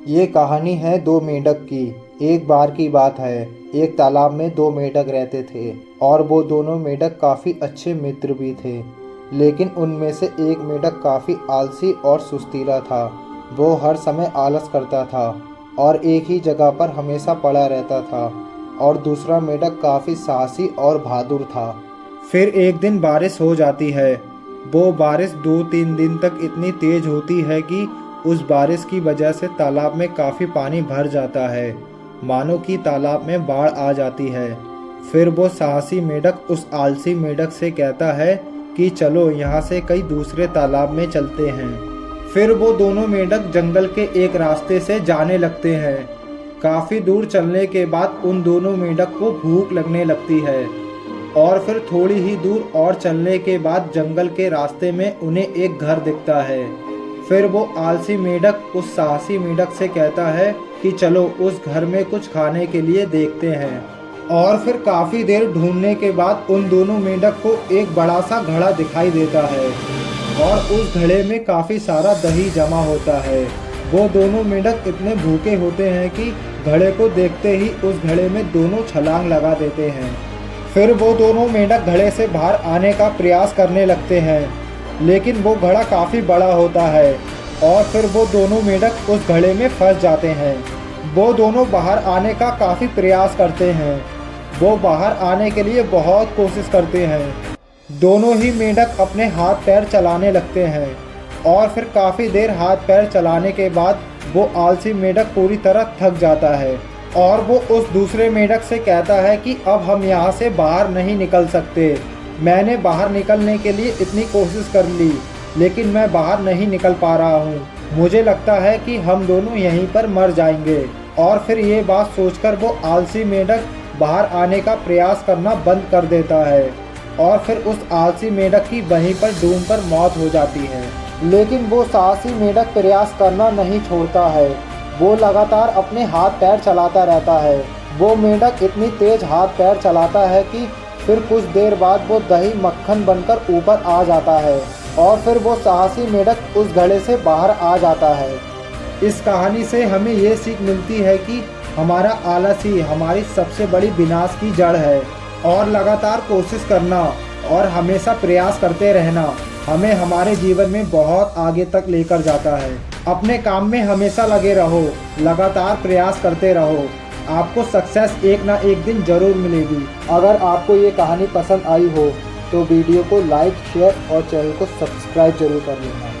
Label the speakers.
Speaker 1: ये कहानी है दो मेंढक की। एक बार की बात है, एक तालाब में दो मेंढक रहते थे और वो दोनों मेंढक काफ़ी अच्छे मित्र भी थे। लेकिन उनमें से एक मेंढक काफ़ी आलसी और सुस्तीला था। वो हर समय आलस करता था और एक ही जगह पर हमेशा पड़ा रहता था। और दूसरा मेंढक काफ़ी साहसी और बहादुर था। फिर एक दिन बारिश हो जाती है। वो बारिश 2-3 दिन तक इतनी तेज होती है कि उस बारिश की वजह से तालाब में काफ़ी पानी भर जाता है, मानो कि तालाब में बाढ़ आ जाती है। फिर वो साहसी मेंढक उस आलसी मेंढक से कहता है कि चलो यहाँ से कई दूसरे तालाब में चलते हैं। फिर वो दोनों मेंढक जंगल के एक रास्ते से जाने लगते हैं। काफ़ी दूर चलने के बाद उन दोनों मेंढक को भूख लगने लगती है और फिर थोड़ी ही दूर और चलने के बाद जंगल के रास्ते में उन्हें एक घर दिखता है। फिर वो आलसी मेंढक उस साहसी मेंढक से कहता है कि चलो उस घर में कुछ खाने के लिए देखते हैं। और फिर काफ़ी देर ढूंढने के बाद उन दोनों मेंढक को एक बड़ा सा घड़ा दिखाई देता है और उस घड़े में काफ़ी सारा दही जमा होता है। वो दोनों मेंढक इतने भूखे होते हैं कि घड़े को देखते ही उस घड़े में दोनों छलांग लगा देते हैं। फिर वो दोनों मेंढक घड़े से बाहर आने का प्रयास करने लगते हैं, लेकिन वो घड़ा काफ़ी बड़ा होता है और फिर वो दोनों मेंढक उस घड़े में फंस जाते हैं। वो दोनों बाहर आने का काफ़ी प्रयास करते हैं। वो बाहर आने के लिए बहुत कोशिश करते हैं। दोनों ही मेंढक अपने हाथ पैर चलाने लगते हैं और फिर काफ़ी देर हाथ पैर चलाने के बाद वो आलसी मेंढक पूरी तरह थक जाता है और वो उस दूसरे मेंढक से कहता है कि अब हम यहाँ से बाहर नहीं निकल सकते। मैंने बाहर निकलने के लिए इतनी कोशिश कर ली, लेकिन मैं बाहर नहीं निकल पा रहा हूँ। मुझे लगता है कि हम दोनों यहीं पर मर जाएंगे। और फिर ये बात सोचकर वो आलसी मेंढक बाहर आने का प्रयास करना बंद कर देता है और फिर उस आलसी मेंढक की वहीं पर डूबकर मौत हो जाती है। लेकिन वो साहसी मेंढक प्रयास करना नहीं छोड़ता है। वो लगातार अपने हाथ पैर चलाता रहता है। वो मेंढक इतनी तेज हाथ पैर चलाता है कि फिर कुछ देर बाद वो दही मक्खन बनकर ऊपर आ जाता है और फिर वो साहसी मेंढक उस घड़े से बाहर आ जाता है। इस कहानी से हमें ये सीख मिलती है कि हमारा आलस ही हमारी सबसे बड़ी विनाश की जड़ है और लगातार कोशिश करना और हमेशा प्रयास करते रहना हमें हमारे जीवन में बहुत आगे तक लेकर जाता है। अपने काम में हमेशा लगे रहो, लगातार प्रयास करते रहो। आपको सक्सेस एक ना एक दिन ज़रूर मिलेगी। अगर आपको ये कहानी पसंद आई हो तो वीडियो को लाइक, शेयर और चैनल को सब्सक्राइब जरूर कर लेना।